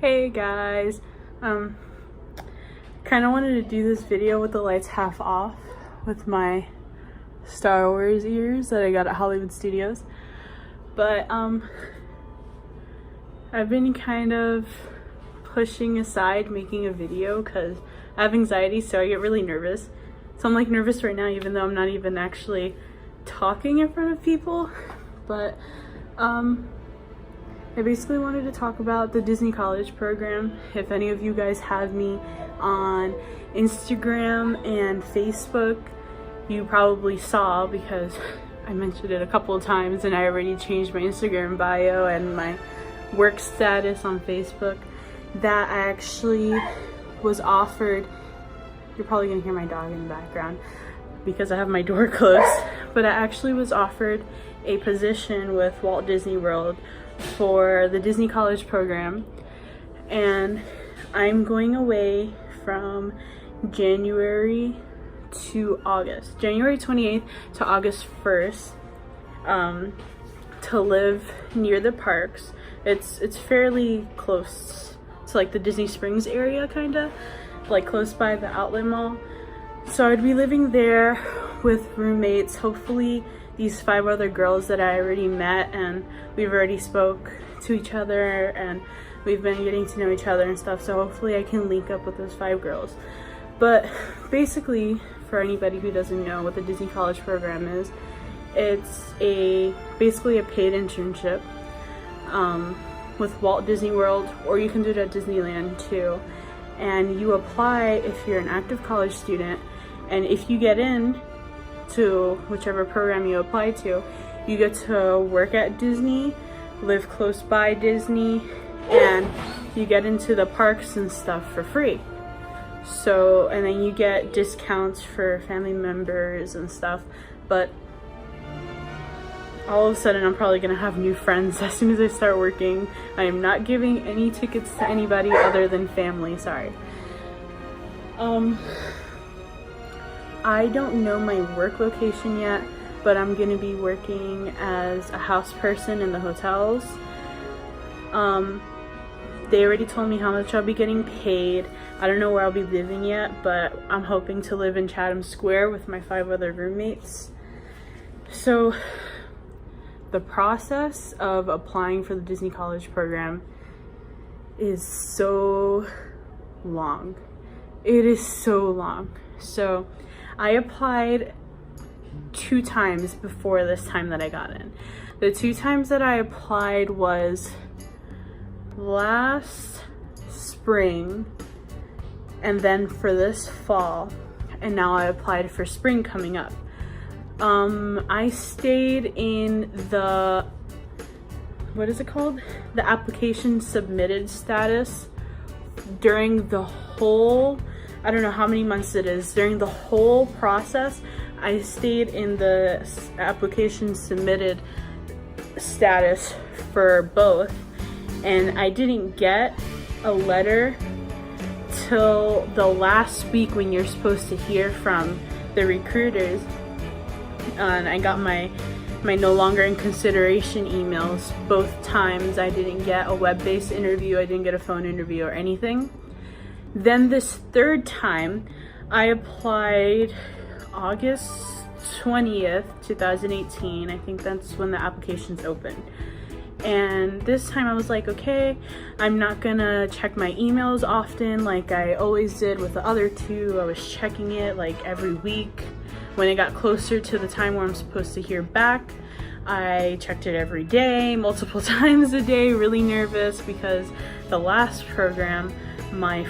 Hey guys, kind of wanted to do this video with the lights half off with my Star Wars ears that I got at Hollywood Studios, but I've been kind of pushing aside making a video because I have anxiety, so I get really nervous. So I'm like nervous right now even though I'm not even actually talking in front of people, but I basically wanted to talk about the Disney College program. If any of you guys have me on Instagram and Facebook, you probably saw because I mentioned it a couple of times and I already changed my Instagram bio and my work status on Facebook that I actually was offered. You're probably gonna hear my dog in the background because I have my door closed, but I actually was offered a position with Walt Disney World for the Disney College program, and I'm going away from January to August, January 28th to August 1st, to live near the parks. It's fairly close to like the Disney Springs area, kind of like close by the outlet mall. So I'd be living there with roommates, hopefully these 5 other girls that I already met, and we've already spoke to each other and we've been getting to know each other and stuff, so hopefully I can link up with those 5 girls. But basically, for anybody who doesn't know what the Disney College program is, it's basically a paid internship with Walt Disney World, or you can do it at Disneyland too. And you apply if you're an active college student, and if you get in to whichever program you apply to, you get to work at Disney, live close by Disney, and you get into the parks and stuff for free. So, and then you get discounts for family members and stuff. But all of a sudden I'm probably gonna have new friends as soon as I start working. I am not giving any tickets to anybody other than family, sorry. I don't know my work location yet, but I'm gonna be working as a house person in the hotels. They already told me how much I'll be getting paid. I don't know where I'll be living yet, but I'm hoping to live in Chatham Square with my 5 other roommates. So the process of applying for the Disney College program is so long. It is so long. So I applied 2 times before this time that I got in. The 2 times that I applied was last spring and then for this fall, and now I applied for spring coming up. I stayed in the, what is it called? The application submitted status during the whole, I don't know how many months it is, during the whole process. I stayed in the application submitted status for both, and I didn't get a letter till the last week when you're supposed to hear from the recruiters. And I got my no longer in consideration emails both times. I didn't get a web-based interview, I didn't get a phone interview or anything. Then this 3rd time, I applied August 20th, 2018. I think that's when the applications opened. And this time I was like, okay, I'm not gonna check my emails often like I always did with the other 2. I was checking it like every week. When it got closer to the time where I'm supposed to hear back, I checked it every day, multiple times a day, really nervous because the last program, my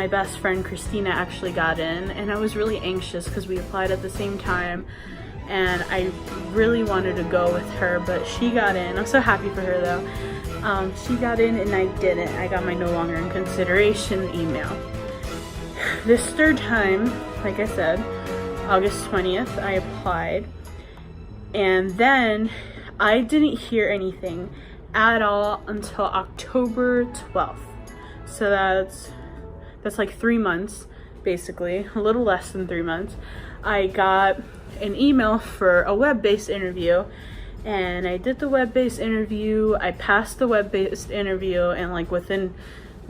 best friend Christina actually got in, and I was really anxious because we applied at the same time and I really wanted to go with her, but she got in. I'm so happy for her though. She got in and I didn't. I got my no longer in consideration email. This 3rd time, like I said, August 20th, I applied, and then I didn't hear anything at all until October 12th. So that's like 3 months, basically, a little less than 3 months. I got an email for a web-based interview, and I did the web-based interview. I passed the web-based interview, and like within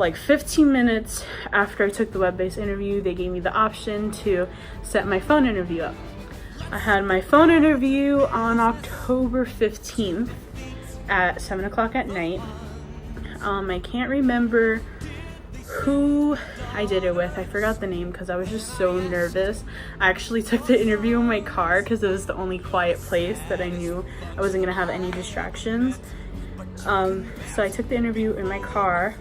like 15 minutes after I took the web-based interview, they gave me the option to set my phone interview up. I had my phone interview on October 15th at 7 o'clock at night. I can't remember who I did it with. I forgot the name because I was just so nervous. I actually took the interview in my car because it was the only quiet place that I knew I wasn't gonna have any distractions. So I took the interview in my car.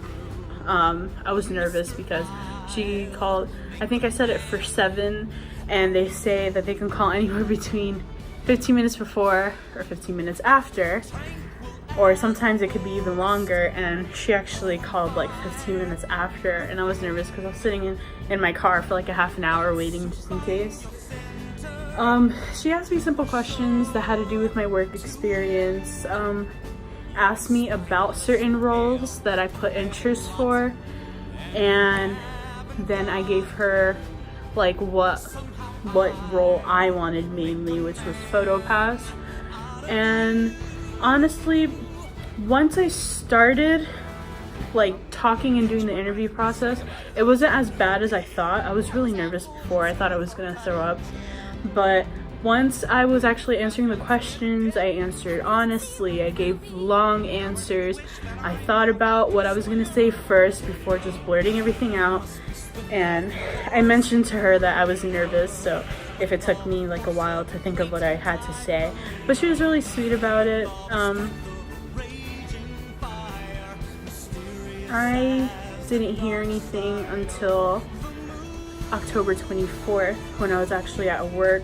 I was nervous because she called, I think I said it for 7, and they say that they can call anywhere between 15 minutes before or 15 minutes after, or sometimes it could be even longer, and she actually called like 15 minutes after, and I was nervous because I was sitting in my car for like a half an hour waiting just in case. She asked me simple questions that had to do with my work experience, asked me about certain roles that I put interest for, and then I gave her like what role I wanted mainly, which was PhotoPass. And honestly, once I started like talking and doing the interview process, it wasn't as bad as I thought. I was really nervous before. I thought I was gonna throw up, but once I was actually answering the questions, I answered honestly. I gave long answers. I thought about what I was gonna say first before just blurting everything out. And I mentioned to her that I was nervous, so if it took me like a while to think of what I had to say. But she was really sweet about it. I didn't hear anything until October 24th when I was actually at work,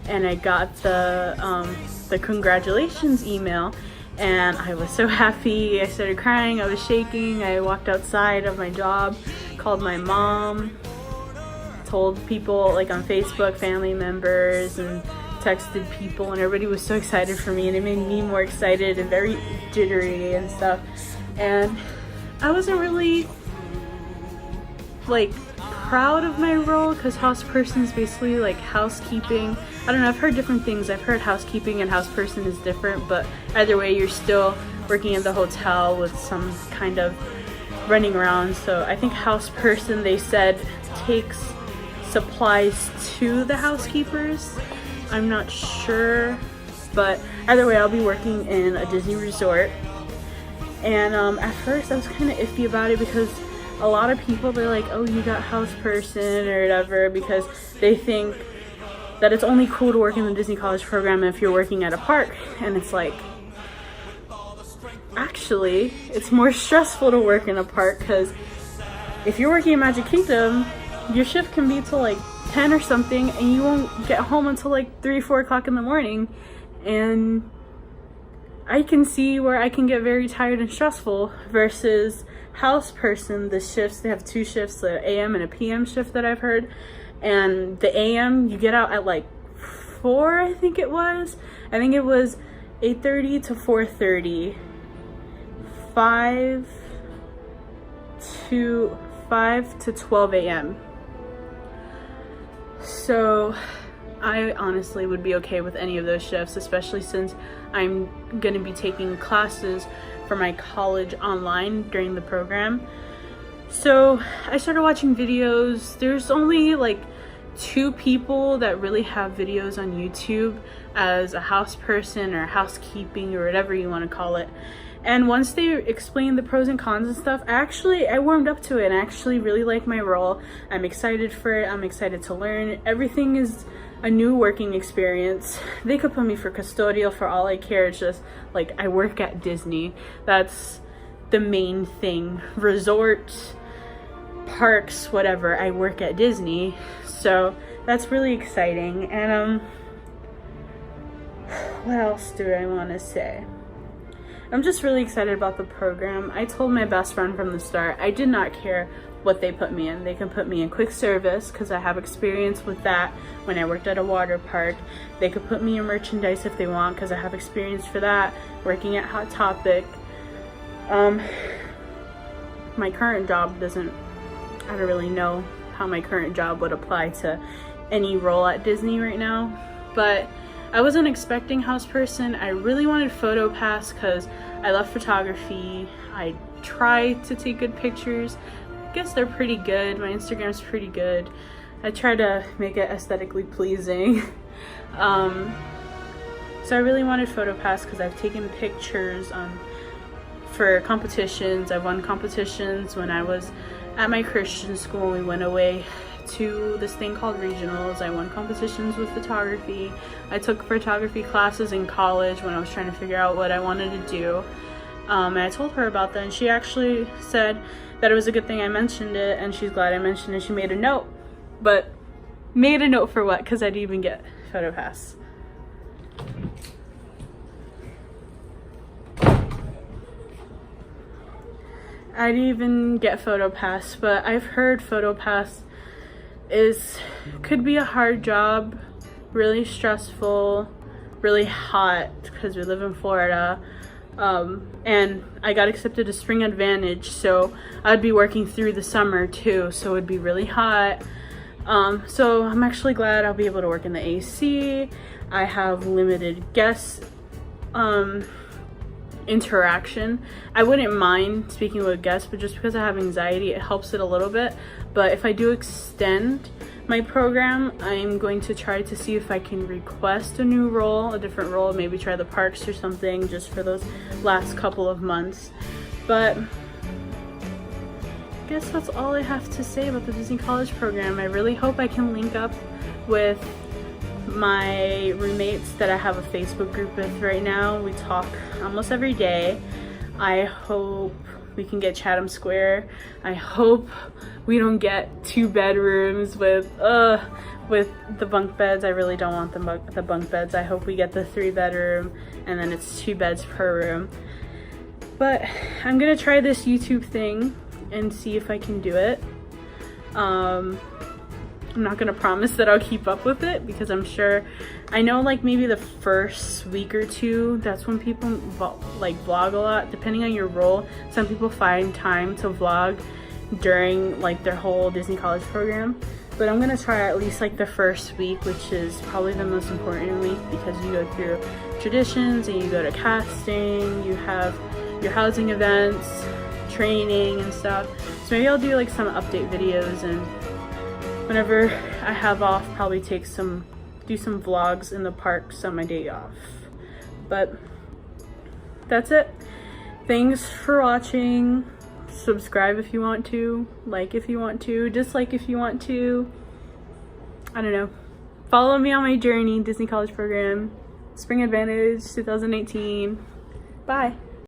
and I got the congratulations email, and I was so happy. I started crying, I was shaking. I walked outside of my job, called my mom, told people like on Facebook, family members, and texted people, and everybody was so excited for me, and it made me more excited and very jittery and stuff. And I wasn't really like proud of my role because house person is basically like housekeeping. I don't know, I've heard different things. I've heard housekeeping and house person is different, but either way you're still working in the hotel with some kind of running around. So I think house person, they said, takes supplies to the housekeepers. I'm not sure, but either way I'll be working in a Disney resort. And at first I was kind of iffy about it because a lot of people, they're like, oh, you got house person or whatever, because they think that it's only cool to work in the Disney College program if you're working at a park. And it's like, actually, it's more stressful to work in a park, because if you're working in Magic Kingdom, your shift can be till like 10 or something, and you won't get home until like 3-4 o'clock in the morning. And I can see where I can get very tired and stressful versus house person. The shifts, they have 2 shifts, the AM and a PM shift that I've heard. And the AM, you get out at like 4, I think it was. I think it was 8:30 to 4:30, 5 to 12 a.m. So I honestly would be okay with any of those shifts, especially since I'm going to be taking classes for my college online during the program. So I started watching videos. There's only like 2 people that really have videos on YouTube as a house person or housekeeping or whatever you want to call it. And once they explained the pros and cons and stuff, I warmed up to it, and I actually really like my role. I'm excited for it. I'm excited to learn. Everything is a new working experience. They could put me for custodial for all I care. It's just like I work at Disney. That's the main thing. Resort, parks, whatever, I work at Disney. So that's really exciting. And what else do I want to say? I'm just really excited about the program. I told my best friend from the start, I did not care what they put me in. They can put me in quick service because I have experience with that when I worked at a water park. They could put me in merchandise if they want because I have experience for that, working at Hot Topic. My current job I don't really know how my current job would apply to any role at Disney right now, but I wasn't expecting house person. I really wanted PhotoPass because I love photography. I try to take good pictures. I guess they're pretty good. My Instagram's pretty good. I try to make it aesthetically pleasing. So I really wanted PhotoPass because I've taken pictures for competitions. I've won competitions when I was at my Christian school. We went away to this thing called regionals. I won competitions with photography. I took photography classes in college when I was trying to figure out what I wanted to do. And I told her about that, and she actually said that it was a good thing I mentioned it, and she's glad I mentioned it. She made a note. But made a note for what? Because I didn't even get PhotoPass. I didn't even get PhotoPass, but I've heard PhotoPass could be a hard job, really stressful, really hot because we live in Florida. And I got accepted to Spring Advantage, so I'd be working through the summer too, so it'd be really hot. So I'm actually glad I'll be able to work in the AC. I have limited guest interaction. I wouldn't mind speaking with guests, but just because I have anxiety, it helps it a little bit. But if I do extend my program, I'm going to try to see if I can request a new role, a different role, maybe try the parks or something just for those last couple of months. But I guess that's all I have to say about the Disney College program. I really hope I can link up with my roommates that I have a Facebook group with right now. We talk almost every day. I hope we can get Chatham Square. I hope we don't get 2 bedrooms with the bunk beds. I really don't want the bunk beds. I hope we get the 3 bedroom and then it's 2 beds per room. But I'm gonna try this YouTube thing and see if I can do it. I'm not gonna promise that I'll keep up with it because I'm sure, I know like maybe the first week or 2, that's when people vlog a lot, depending on your role. Some people find time to vlog during like their whole Disney College program. But I'm gonna try at least like the first week, which is probably the most important week because you go through traditions and you go to casting, you have your housing events, training and stuff. So maybe I'll do like some update videos, and whenever I have off, probably do some vlogs in the parks on my day off. But that's it. Thanks for watching. Subscribe if you want to, like if you want to, dislike if you want to. I don't know. Follow me on my journey, Disney College program, Spring Advantage 2018. Bye.